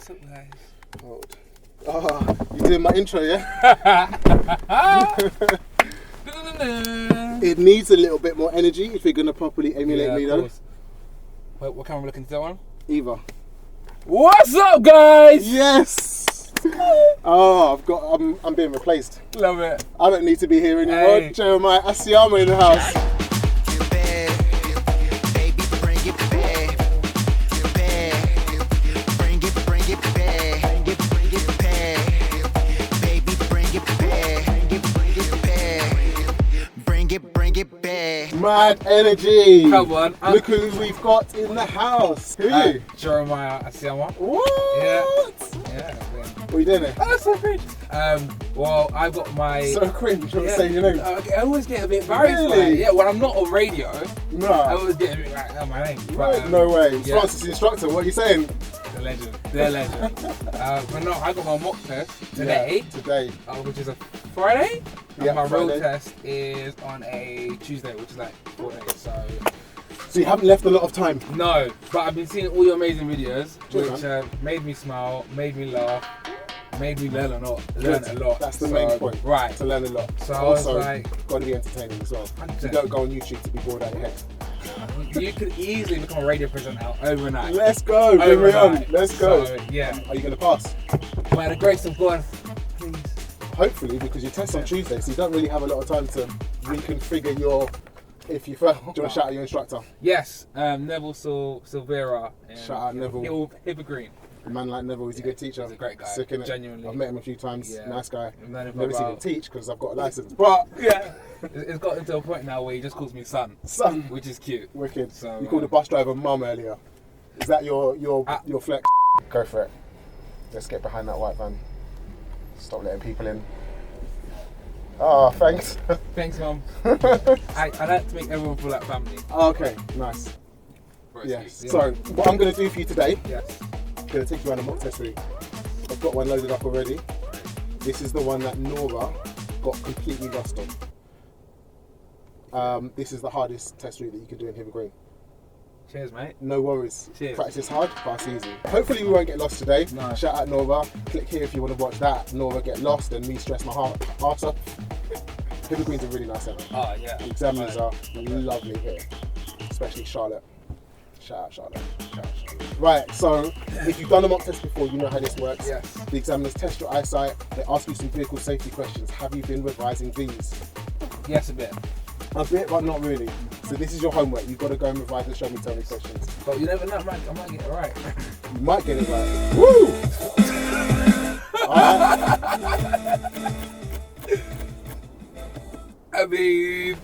What's up, guys? Hold. Oh, you doing my intro, yeah? It needs a little bit more energy if you're gonna properly emulate me, though. Wait, what camera looking to that one? Either. What's up, guys? Yes. Oh, I'm being replaced. Love it. I don't need to be here anymore. Hey. Jeremiah Asiamah in the house. Mad energy. Come on. Look who we've got in the house. Who are you? Jeremiah Asiamah. What? Yeah. What are you doing there? Oh, that's so cringe. Well, I've got my... So cringe. I'm saying your name. I always get a bit embarrassed. Really? Like, yeah, when I'm not on radio, No. I always get a bit like, oh, my name. But, No way. yeah. Francis instructor, what are you saying? The legend. But no, I got my mock test today. Yeah, today. Which is a Friday. And Yeah, my Friday. real test is on a Tuesday, which is like 4 days. So you haven't left a lot of time. No, but I've been seeing all your amazing videos, Good, which made me smile, made me laugh, made me learn a lot. That's the main point. Right. To learn a lot. So also, I was like, got to be entertaining as well. 100%. You don't go on YouTube to be bored out of your head. You could easily become a radio presenter overnight. Let's go. Bring me on. Let's go. So, yeah. Are you going to pass? By the grace of God, please. Hopefully, because your test's on Tuesday, so you don't really have a lot of time to reconfigure your... If you fail, do you want to shout out your instructor? Yes, Neville Silvera. Shout out Neville. Hither Green. A man like Neville, he's a good teacher. He's a great guy. Sick, innit? Genuinely. I've met him a few times. Yeah. Nice guy. I've known him for Never seen him about- teach because I've got a license. But Yeah. It's gotten to a point now where he just calls me son. Son. Which is cute. Wicked. So, You called the bus driver mum earlier. Is that your flex? Go for it. Let's get behind that white van. Stop letting people in. Oh, thanks. Thanks, Mum. I like to make everyone feel like family. Okay, nice. Right, Yes. yeah. So, what I'm going to do for you today, Yes. I'm going to take you around a mock test route. I've got one loaded up already. This is the one that Nora got completely lost on. This is the hardest test route that you can do in Hither Green. Cheers, mate. No worries. Cheers. Practice hard, pass easy. Hopefully we won't get lost today. No. Shout out Nora. Click here if you want to watch that. Nora get lost and me stress my heart off. Hither Green's a really nice area. Oh, yeah. The examiners are lovely here, especially Charlotte. Shout out Charlotte. Right, so if you've done a mock test before, you know how this works. Yes. The examiners test your eyesight. They ask you some vehicle safety questions. Have you been revising these? Yes, a bit. A bit, but not really. So this is your homework. You've got to go and revise the show me, tell me questions. But you never know, I might get it right. You might get it right. Woo! Alright. I mean...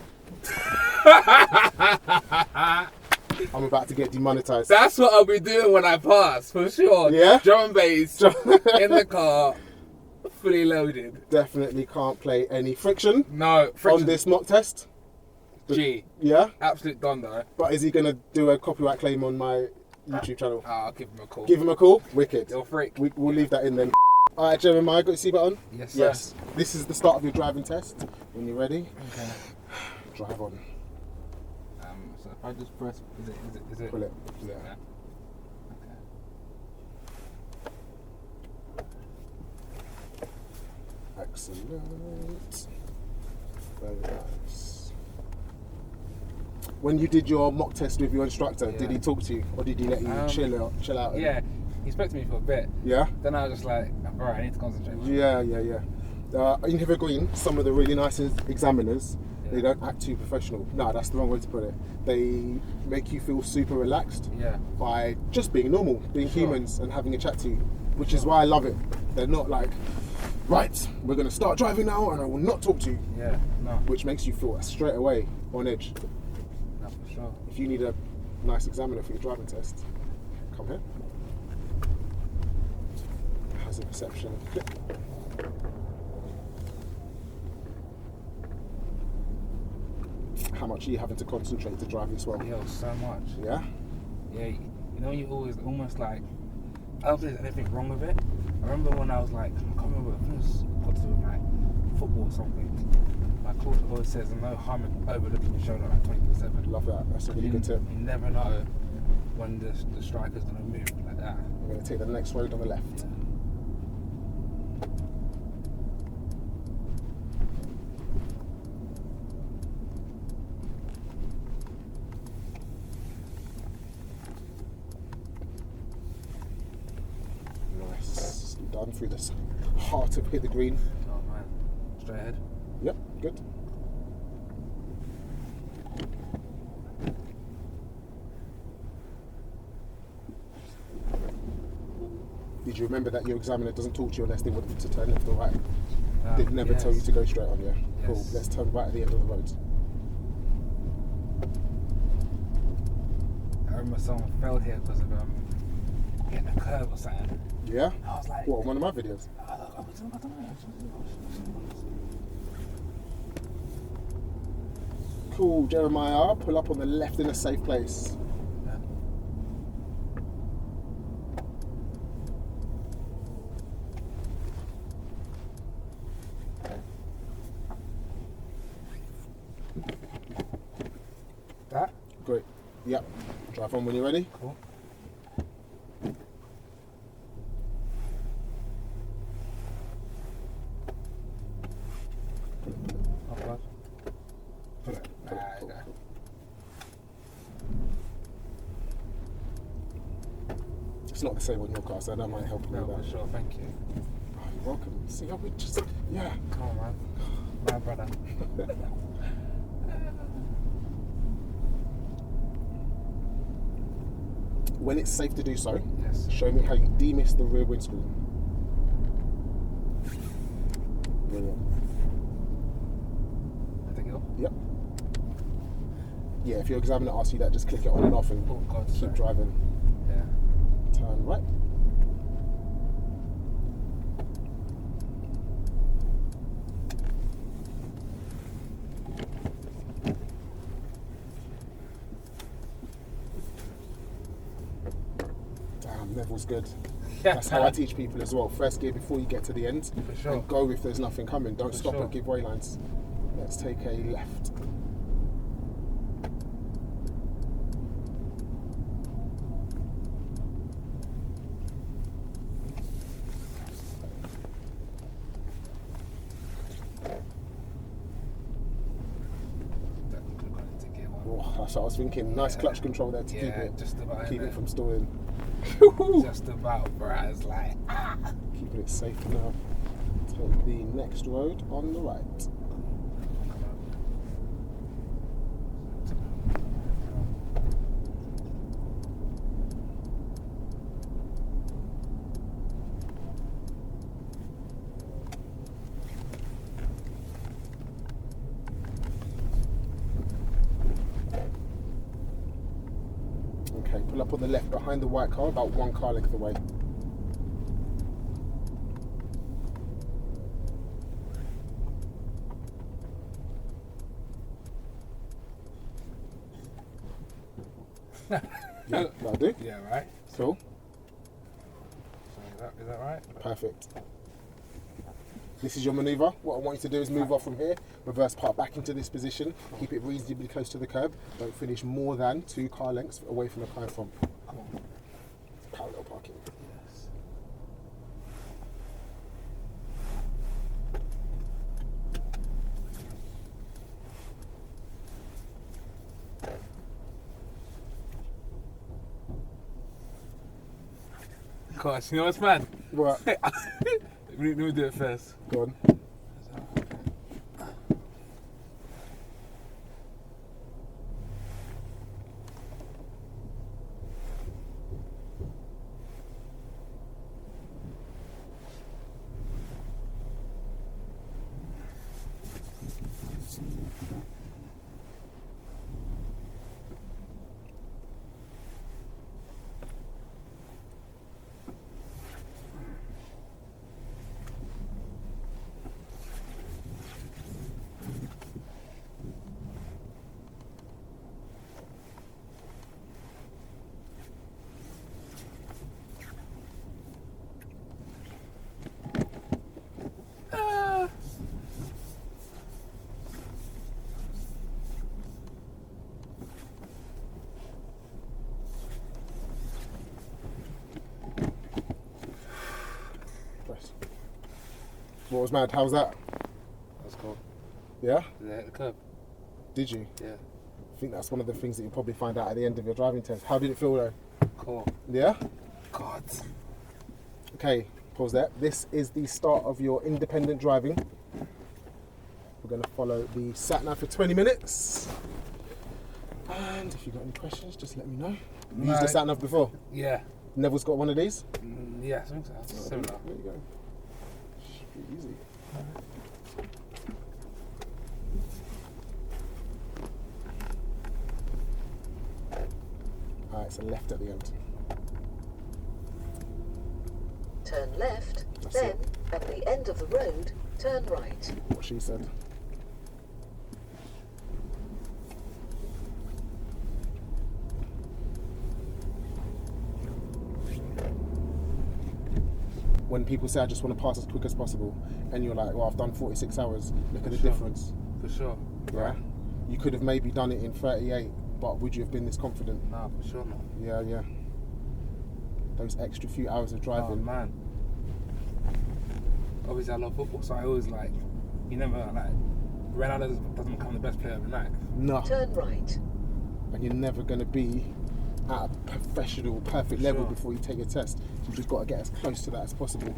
I'm about to get demonetized. That's what I'll be doing when I pass, for sure. Yeah? Drum and bass, in the car, fully loaded. Definitely can't play any friction No, friction. on this mock test. G. Yeah? Absolute done though. But is he going to do a copyright claim on my YouTube channel? I'll give him a call. Give him a call? Wicked. Little freak. We'll leave that in then. Alright, Jeremiah, got your seatbelt on? Yes, sir. Yes. This is the start of your driving test. When you're ready, Okay. drive on. So if I just press, is it? Pull it. Yeah. Okay. Excellent. Very nice. When you did your mock test with your instructor, did he talk to you or did he let you chill out? Yeah, he spoke to me for a bit. Yeah? Then I was just like, alright, I need to concentrate. Yeah. In Hither Green, some of the really nice examiners, they don't act too professional. No, that's the wrong way to put it. They make you feel super relaxed by just being normal, being humans and having a chat to you, which is why I love it. They're not like, right, we're going to start driving now and I will not talk to you. Yeah, no. Which makes you feel straight away on edge. No, for sure. If you need a nice examiner for your driving test, come here. Hazard perception, click. How much are you having to concentrate to drive this well? Yo, so much. Yeah? Yeah, you know, you always almost like, I don't think there's anything wrong with it. I remember when I was like, I can't remember, I think it was got to do with like football or something. My coach always says there's no harm in overlooking your shoulder like 24/7. Love that. That's a really good tip. You never know when the striker's going to move like that. I'm going to take the next road on the left. Yeah. Nice. Done through this heart of hit the green. Oh man. Straight ahead. Yep, good. Did you remember that your examiner doesn't talk to you unless they want you to turn left or right? They'd never tell you to go straight on, yeah? Yes. Cool, let's turn right at the end of the road. I remember someone fell here because of hitting a curb or something. Yeah? I was like, What, one of my videos? I don't know. Cool, Jeremiah, pull up on the left in a safe place. That? Great. Yep. Drive on when you're ready. Cool. Oh God. Put it. Cool. It's not the same on your car, so I don't mind helping you No, with for that. sure. Thank you. Oh, you're welcome. See how we just, yeah. Come on, man. My brother. When it's safe to do so, Yes. show me how you demist the rear windscreen. Brilliant. Take it off. Yep. Yeah, if your examiner asks you that, just click it on and off and Oh God. keep sorry. driving. Yeah. Turn right. Damn, level's good. That's how I teach people as well. First gear before you get to the end. For sure. And go if there's nothing coming. Don't For stop sure. and give way lines. Let's take a left. Oh, that's what I was thinking. Nice clutch control there to keep it. Just about. Keep innit? it from stalling. Just about, bro. It's like. Keeping it safe now. Take the next road on the right. Okay, pull up on the left behind the white car, about one car length away. Yeah, that'll do. Yeah, right. Cool. So is that right? Perfect. This is your manoeuvre. What I want you to do is move off from here, reverse park back into this position, keep it reasonably close to the curb, don't finish more than 2 car lengths away from the car in front. Parallel parking. Yes. Gosh, you know what's mad? What? Let me do it first. Go on. What was mad? How's that? That's cool. Yeah? Did I hit the curb? Did you? Yeah. I think that's one of the things that you'll probably find out at the end of your driving test. How did it feel though? Cool. Yeah? God. Okay, pause there. This is the start of your independent driving. We're going to follow the sat-nav for 20 minutes. And if you've got any questions, just let me know. You used the sat-nav before? Yeah. Neville's got one of these? Yeah, I think so. Similar. There you go. Should be easy. Alright, so left at the end. Turn left, That's then it. at the end of the road, turn right. What she said. When people say I just want to pass as quick as possible, and you're like, well, I've done 46 hours, look at the difference. For sure. Yeah? You could have maybe done it in 38, but would you have been this confident? Nah, for sure not. Yeah, yeah. Those extra few hours of Oh, driving. man. Obviously, I love football, so I always like, you never like, Ronaldo doesn't become the best player overnight. No. Turn right. And you're never going to be at a professional, perfect level before you take your test. You've just got to get as close to that as possible.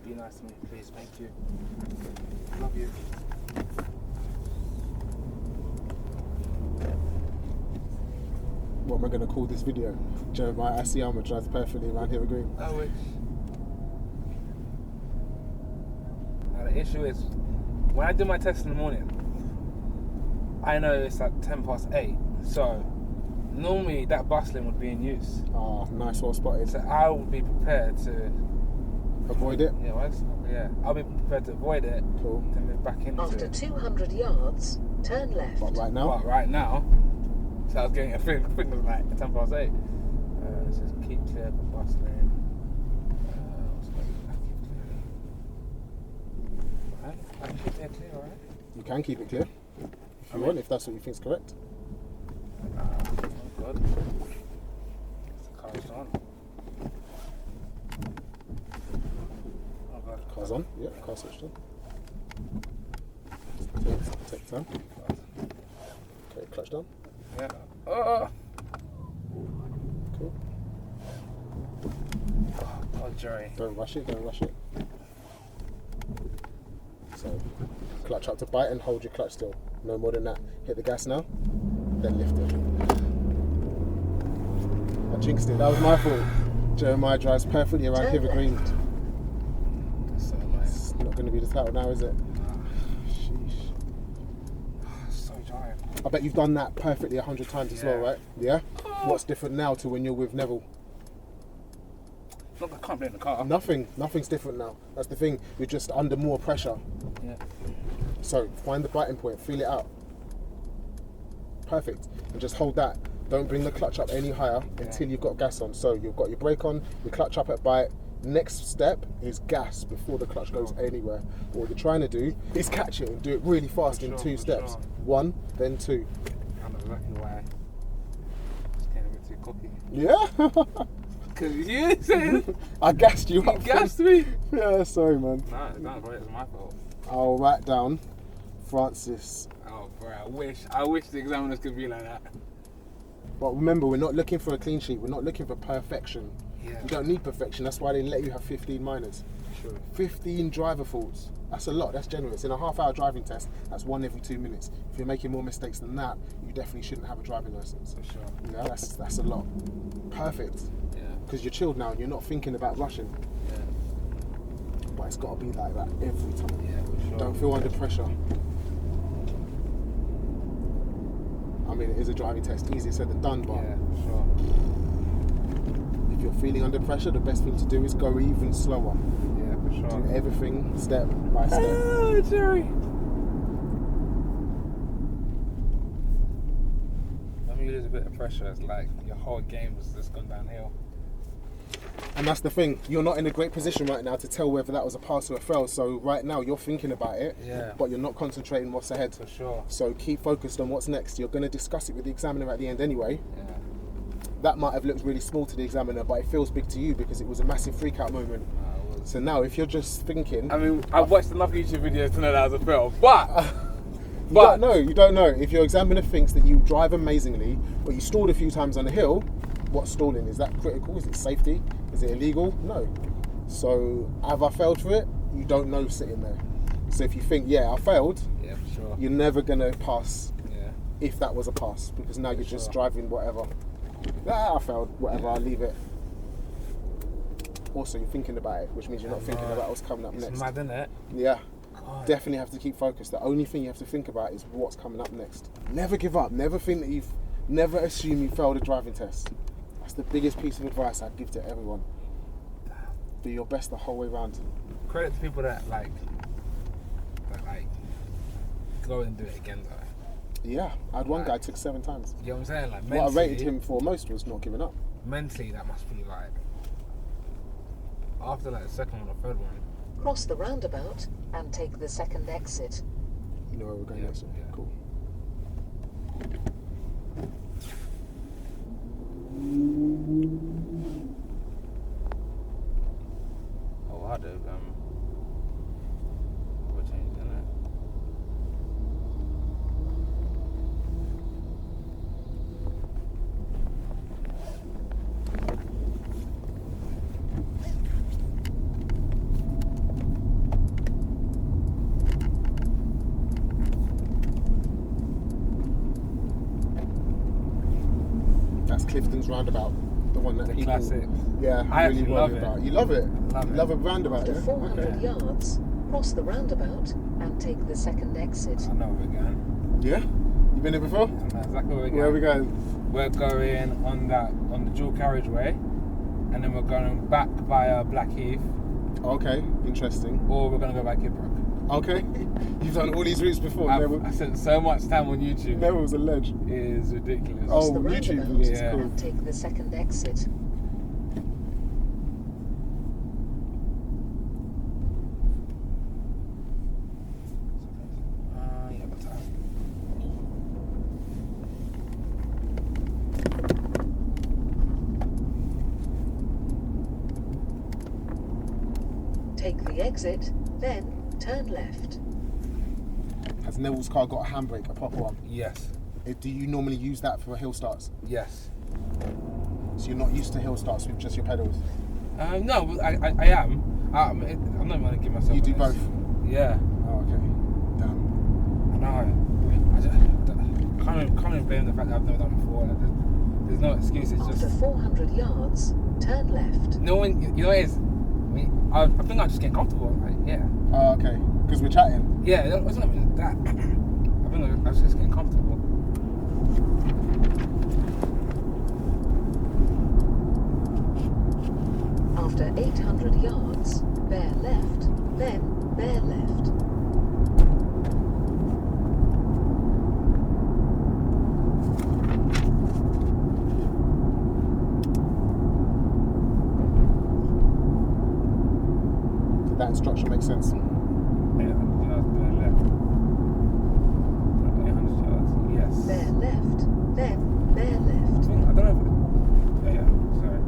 Be nice to me, please. Thank you. Love you. What am I going to call this video? Jeremiah Asiamah drives perfectly around Hither Green. I wish. Now the issue is, when I do my test in the morning, I know it's at 8:10, so normally that bus lane would be in use. Ah, nice, well spotted. So I would be prepared to avoid it. Yeah, I'll be prepared to avoid it. Cool. To move back into After it. 200 yards, turn left. But right now, so I was getting a thing was like 8:10. It says keep clear of the bus lane. I can keep it clear, alright? you can keep it clear if you want, if that's what you think is correct. Oh God. The car's on. Oh God. Car's on. Yeah, car switched on. Take time. Okay, clutch down. Yeah. Oh. Cool. Oh, Jerry. Don't rush it, don't rush it. So, clutch up to bite and hold your clutch still. No more than that. Hit the gas now, then lift it. I jinxed it, that was my fault. Jeremiah drives perfectly around Turn Hither Green. left. So nice. It's not going to be the title now, is it? Sheesh. So giant. I bet you've done that perfectly 100 times as well, right? Yeah? What's different now to when you're with Neville? Not that I can't blame the car. Nothing's different now. That's the thing, you're just under more pressure. Yeah. So find the biting point, feel it out. Perfect. And just hold that. Don't bring the clutch up any higher until you've got gas on. So you've got your brake on, your clutch up at bite. Next step is gas before the clutch goes anywhere. What you're trying to do is catch it and do it really fast in 2 steps. 1, then 2. I know exactly why. It's getting a bit too cocky. Yeah? Because you said I gassed you up. you gassed me. Yeah, sorry man. No, it's not right. It's my fault. I'll write down Francis. Oh, bro, I wish the examiners could be like that. But remember, we're not looking for a clean sheet. We're not looking for perfection. Yeah. You don't need perfection. That's why they let you have 15 minors. Sure. 15 driver faults. That's a lot. That's generous. In a half-hour driving test, that's 1 every 2 minutes. If you're making more mistakes than that, you definitely shouldn't have a driving license. For sure. Yeah, that's a lot. Perfect. Yeah. Because you're chilled now and you're not thinking about rushing. Yeah. But it's got to be like that every time. Yeah, for sure. Don't feel under pressure. I mean, it is a driving test, easier said than done, but Yeah, for sure. if you're feeling under pressure, the best thing to do is go even slower. Yeah, for sure. Do everything step by step. Oh, Jerry. Let me lose a bit of pressure, it's like your whole game has just gone downhill. And that's the thing, you're not in a great position right now to tell whether that was a pass or a fail. So right now you're thinking about it, but you're not concentrating what's ahead. For sure. So keep focused on what's next. You're going to discuss it with the examiner at the end anyway. Yeah. That might have looked really small to the examiner, but it feels big to you because it was a massive freak out moment. So now if you're just thinking... I mean, I've watched enough YouTube videos to know that was a fail, but... You don't know. If your examiner thinks that you drive amazingly, but you stalled a few times on the hill, what's stalling? Is that critical? Is it safety? Is it illegal? No. So have I failed for it? You don't know sitting there. So if you think, I failed, for sure. You're never going to pass if that was a pass, because now you're just driving whatever. I failed, whatever, I'll leave it. Also, you're thinking about it, which means you're not thinking about what's coming up next. It's mad, isn't it? Yeah. God. Definitely have to keep focused. The only thing you have to think about is what's coming up next. Never give up. Never think that never assume you failed a driving test. That's the biggest piece of advice I'd give to everyone. Do your best the whole way around. Credit to people that go and do it again though. Yeah, I had one guy took 7 times. You know what I'm saying? Like, what I rated him for most was not giving up. Mentally, that must be like after like the second one or third one. Cross the roundabout and take the second exit. You know where we're going next? Yeah. Cool. Oh, I do. We're changing, isn't it? That's Clifton's roundabout, the one that people... Classic. Yeah, I really actually worry love it. about. You love it? Love it. Love a roundabout, After yeah? 400 yards, cross the roundabout and take the second exit. I know where we're going. Yeah? You been here before? I know exactly where we're going. Where are we going? We're going on the dual carriageway, and then we're going back via Blackheath. Okay, interesting. Or we're going to go back Kidbrook. Okay. You've done all these routes before. I spent so much time on YouTube. Never was a ledge. It is ridiculous. Cross Oh, the YouTube roundabout videos, yeah. cool. and take the second exit. Yeah, but time. Take the exit, then turn left. Has Neville's car got a handbrake, a proper one? Yes. Do you normally use that for hill starts? Yes. So you're not used to hill starts with just your pedals? No, I am. I'm not going to give myself. You do this. both? Yeah. Oh, okay. Damn. I know. I can't even blame the fact that I've never done it before. There's no excuse. It's After just 400 yards, turn left. no one. You know what it is. I think I just get comfortable. Like, yeah. Oh, okay. Because we're chatting? Yeah. It's not even that. I think I was just getting comfortable. After 800 yards, bear left, then bear left. Did that instruction make sense? Yeah, 100 yards, bear left. 800 yards. Yes. Bear left, then bear left. I don't know if yeah, sorry.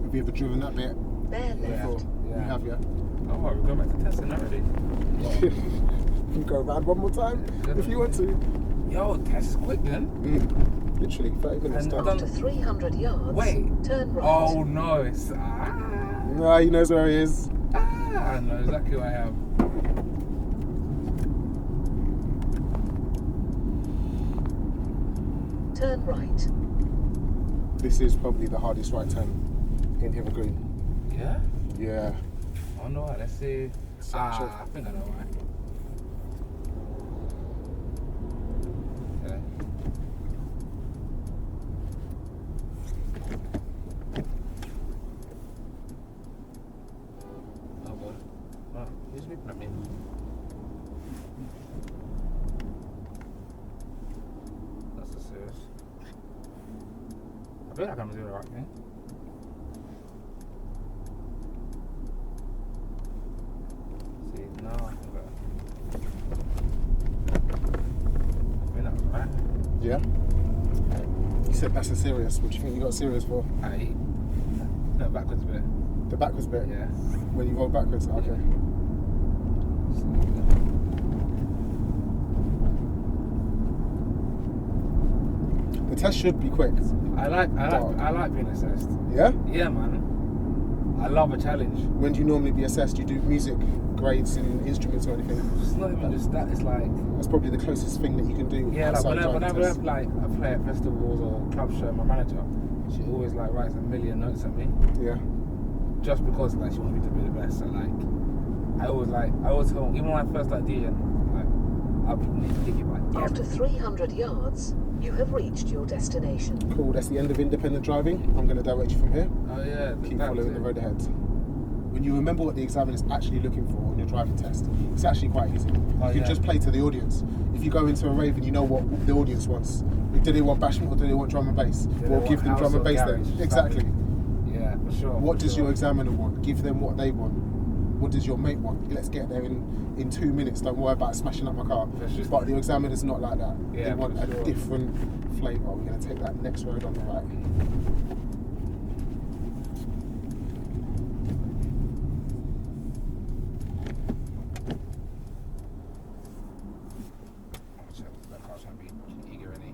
Have you ever driven that bit Bear left. before? You have, yeah? Oh, we're going back to testing already. You can go around one more time if you want to. Yo, test is quick then. Literally 30 minutes. And After 300 yards, wait. turn right. Oh no, it's No, he knows where he is. I know exactly where I am. Turn right. This is probably the hardest right turn in Hither Green. Yeah? Yeah. I know what, let's see. I think I know why. Okay. Oh god. Oh, who's whipping at me? That's a serious. I feel like I'm doing the right thing. See, no, I think that was right. Yeah? You said that's a serious. What do you think you got serious for? No, backwards bit. The backwards bit? Yeah. When you roll backwards? Okay. The test should be quick. I like being assessed. Yeah? Yeah, man. I love a challenge. When do you normally be assessed? Do you do music grades and instruments or anything? It's not even just that. It's like That's probably the closest thing that you can do. yeah, like outside whenever driving tests. like I play at festivals or club show, my manager, she always like writes a million notes at me Yeah. just because like she wants me to be the best. So like I always tell even when I first started DJing, like I'll be thinking like After 300 yards, you have reached your destination. Cool, that's the end of independent driving. I'm going to direct you from here. oh yeah, Keep following the road ahead. When you remember what the examiner is actually looking for on your driving test, it's actually quite easy. Oh, you can yeah. just play to the audience. If you go into a rave and you know what the audience wants, do they want bashment or do they want drum and bass? Do they Well, want give them house drum and or bass garage? then. Exactly. Yeah, for sure. What for does sure. your examiner want? Give them what they want. What does your mate want? Let's get there in 2 minutes. Don't worry about smashing up my car. For sure. But the examiner's not like that. Yeah, they want for a sure. different flavour. We're going to take that next road on the right. That car's gonna be eager, any.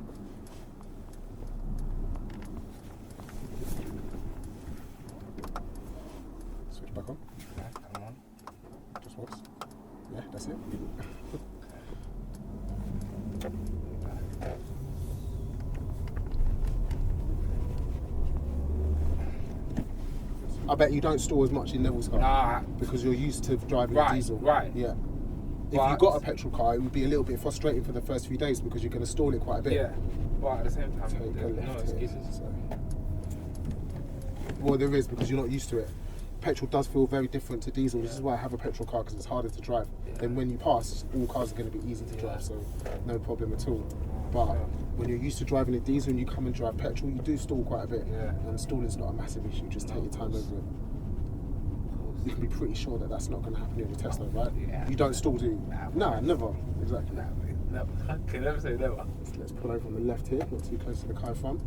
Switch back on. Okay, come on. Just once. Yeah, that's it. I bet you don't stall as much in levels car Nah, because you're used to driving Right, a diesel. right. Yeah. If But- you got a petrol car, it would be a little bit frustrating for the first few days because you're going to stall it quite a bit. yeah. But at the same time, Take a there's no left here. excuses. So. Well, there is because you're not used to it. Petrol does feel very different to diesel. This is why I have a petrol car because it's harder to drive. Yeah. Then when you pass, all cars are going to be easy to Yeah. drive, so no problem at all. But Yeah. when you're used to driving a diesel and you come and drive petrol, you do stall quite a bit. Yeah. And stalling's not a massive issue. Just take your time over it. You can be pretty sure that that's not going to happen in the test, though, right? Yeah. You don't stall, do you? Nah. Nah, never. Exactly. No, okay, never say never. Let's pull over on the left here, not too close to the car front.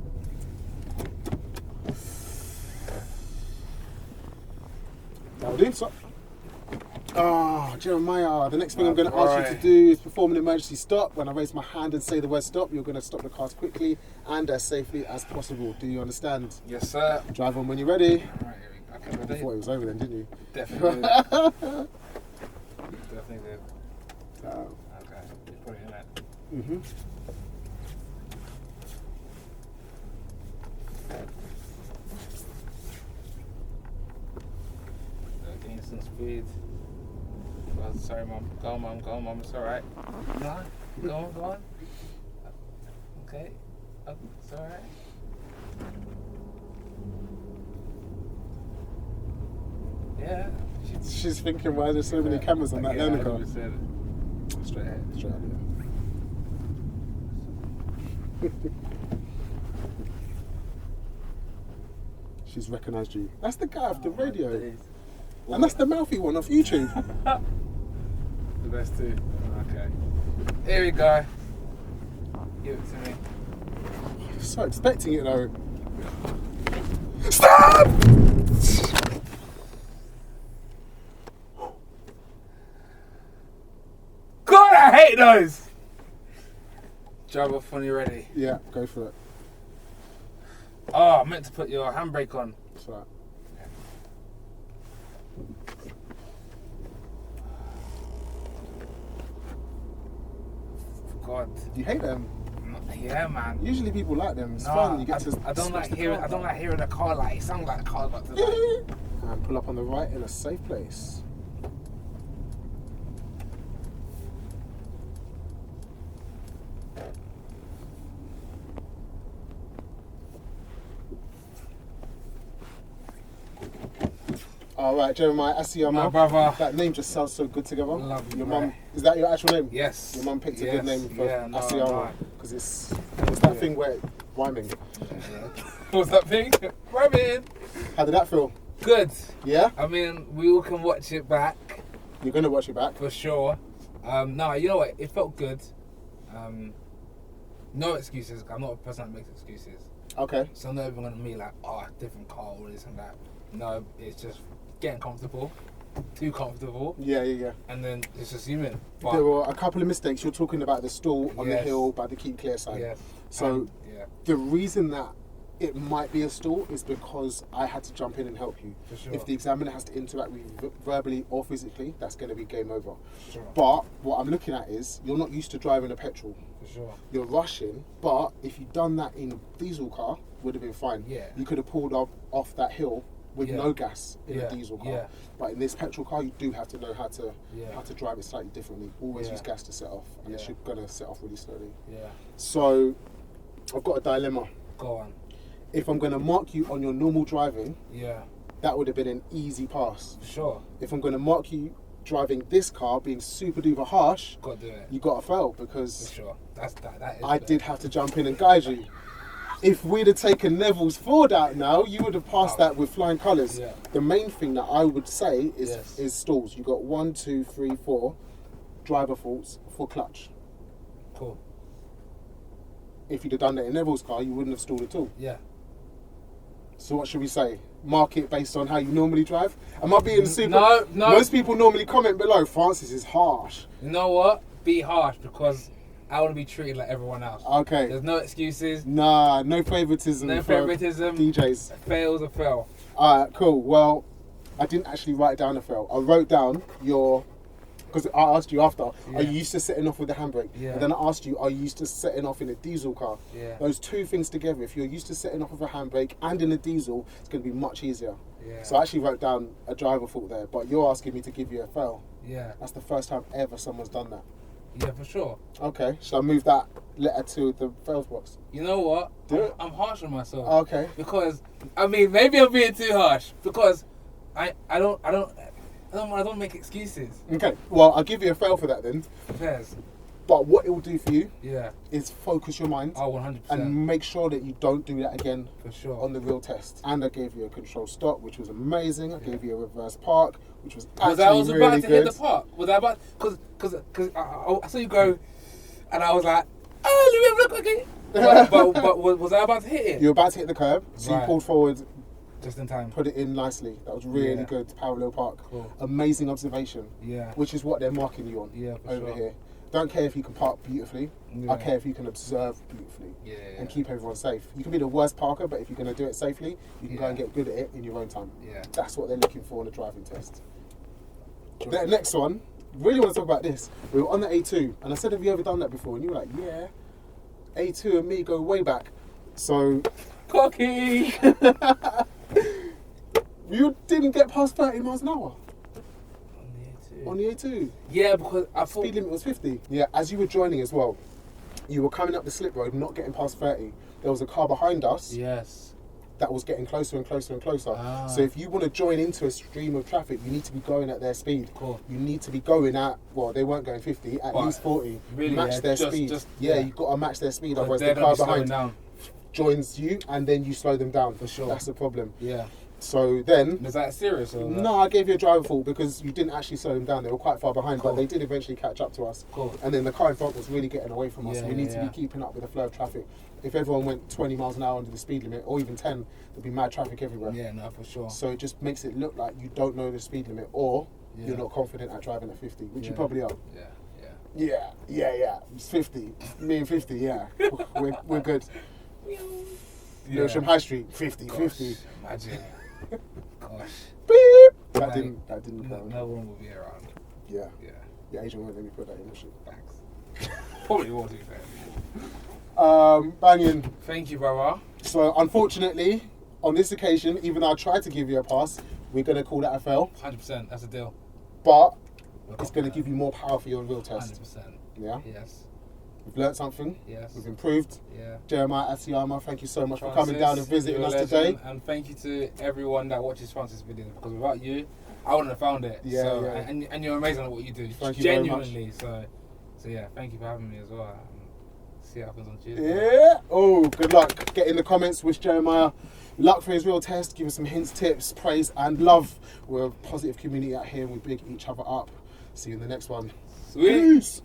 That'll do. So, Jeremiah, the next thing I'm going to ask you to do is perform an emergency stop. When I raise my hand and say the word stop, you're going to stop the car as quickly and as safely as possible. Do you understand? Yes, sir. Drive on when you're ready. Right, here we go. Okay, You ready? thought it was over then, didn't you? Definitely. Definitely did. Okay, just put it in that. Mm-hmm. Gain some speed. Oh, sorry, mom. Go on, mom. Go on, mom. It's alright. No, go on, go on. Okay. Oh, it's alright. Yeah. She's thinking, why are there so many cameras on that learner car? 100%. Straight ahead. Straight up, yeah. She's recognised you. That's the guy off the radio. And that's the mouthy one off YouTube. The best too. Okay. Here we go. Give it to me. So expecting it though. Stop! God, I hate those! Drive off when you're ready. Yeah, go for it. I meant to put your handbrake on. That's right. God. You hate them? Yeah, man. Usually people like them. It's fun. You get to. I don't like hearing a car like it sounds like a car about to die. And pull up on the right in a safe place. All right, Jeremiah, Asiamah. My brother. That name just sounds so good together. Love you, your bro. mum, is that your actual name? Yes. Your mum picked a good name for Asiamah no. because it's that thing where it's rhyming. What's that thing? Rhyming. How did that feel? Good. Yeah? I mean, we all can watch it back. You're going to watch it back? For sure. No, you know what? It felt good. No excuses. I'm not a person that makes excuses. Okay. So I'm not even going to be like, oh, different car or this and that. No, it's just getting comfortable. Too comfortable. Yeah. And then it's just human. But there were a couple of mistakes. You're talking about the stall on the Yes. hill by the keep clear side. Yes. So the reason that it might be a stall is because I had to jump in and help you. For sure. If the examiner has to interact with you verbally or physically, that's going to be game over. For sure. But what I'm looking at is you're not used to driving a petrol. For sure. You're rushing, but if you'd done that in a diesel car, would have been fine. Yeah. You could have pulled up off that hill with no gas in a diesel car. Yeah. But in this petrol car, you do have to know how to drive it slightly differently. Always use gas to set off, and it's going to set off really slowly. Yeah. So I've got a dilemma. Go on. If I'm going to mark you on your normal driving, Yeah. that would have been an easy pass. For sure. If I'm going to mark you driving this car, being super duper harsh, Got to do it. you got to fail because For sure. That is I did have to jump in and guide you. If we'd have taken Neville's Ford out now, you would have passed that with flying colours. Yeah. The main thing that I would say is Yes. is stalls. You got 1, 2, 3, 4 driver faults for clutch. Cool. If you'd have done that in Neville's car, you wouldn't have stalled at all. Yeah. So what should we say? Mark it based on how you normally drive? Am I being super? No. Most people normally comment below, Francis is harsh. You know what? Be harsh because I want to be treated like everyone else. Okay. There's no excuses. Nah, no favoritism. No for favoritism. DJs. Fails or fail. Alright, cool. Well, I didn't actually write down a fail. I wrote down your, because I asked you after, are you used to setting off with the handbrake? Yeah. And then I asked you, are you used to setting off in a diesel car? Yeah. Those two things together, if you're used to setting off with a handbrake and in a diesel, it's going to be much easier. Yeah. So I actually wrote down a driver fault there, but you're asking me to give you a fail. Yeah. That's the first time ever someone's done that. Yeah, for sure. Okay, shall I move that letter to the fails box? You know what? Do it. I'm harsh on myself. Okay. Because I mean, maybe I'm being too harsh. Because I don't make excuses. Okay, well, I'll give you a fail for that then. Fairs. But what it will do for you Yeah. is focus your mind Oh, 100%. and make sure that you don't do that again For sure. on the real test. And I gave you a control stop, which was amazing. I gave you a reverse park, which was Was actually I was really about to good. hit the park? Was I about? Because I saw you go, and I was like, oh, let me have a look, okay. but was I about to hit it? You were about to hit the curb, so you Right. pulled forward, Just in time. put it in nicely. That was really Yeah. good. Parallel park. Cool. Amazing observation. Yeah. Which is what they're marking you on Yeah, for over sure. here. Don't care if you can park beautifully. Yeah. I care if you can observe beautifully Yeah. and keep everyone safe. You can be the worst parker, but if you're going to do it safely, you can go Yeah. and get good at it in your own time. Yeah. That's what they're looking for in a driving test. The next one, really want to talk about this. We were on the A2, and I said, have you ever done that before? And you were like, yeah. A2 and me go way back. So Cocky. you didn't get past 30 miles an hour on the A2. Yeah, because I thought. Speed limit was 50. Yeah, as you were joining as well, you were coming up the slip road, not getting past 30. There was a car behind us Yes. that was getting closer and closer and closer. Ah. So if you want to join into a stream of traffic, you need to be going at their speed. Cool. You need to be going at, well, they weren't going 50, at But least 40. really, match yeah, their just- speed. just- yeah, yeah. you've got to match their speed, But otherwise they're the gonna car be slowing behind down. joins you and then you slow them down. For sure. That's the problem. Yeah. So then, Was that serious or? no, I gave you a driver fault because you didn't actually slow them down. They were quite far behind, Cool. but they did eventually catch up to us. Cool. And then the car in front was really getting away from us. Yeah, We need yeah, to yeah. be keeping up with the flow of traffic. If everyone went 20 miles an hour under the speed limit, or even 10, there'd be mad traffic everywhere. Yeah, no, for sure. So it just makes it look like you don't know the speed limit, or Yeah. you're not confident at driving at 50, which you Yeah. probably are. Yeah. Yeah. It's 50. Me and 50, yeah. we're good. Lewisham High Street, 50. Imagine. Gosh. Beep. That didn't no one will be around. Yeah. Yeah. Yeah, Asian won't let me put that in the shit. Thanks. Probably will, to be fair. Banging. Thank you, brother. So, unfortunately, on this occasion, even though I tried to give you a pass, we're going to call that a fail. 100%, that's a deal. But it's going to give you more power for your real test. 100%. Yeah? Yes. We've learnt something. Yes. We've improved. Yeah. Jeremiah, Asiamah, thank you so much for coming down and visiting us today. And thank you to everyone that watches Francis' videos, because without you, I wouldn't have found it. Yeah, so, yeah. And you're amazing at what you do. Thank you genuinely. very much. So yeah, thank you for having me as well. See what happens on Tuesday. Yeah. Oh, good luck. Get in the comments. Wish Jeremiah luck for his real test. Give us some hints, tips, praise, and love. We're a positive community out here, and we big each other up. See you in the next one. Sweet. Peace.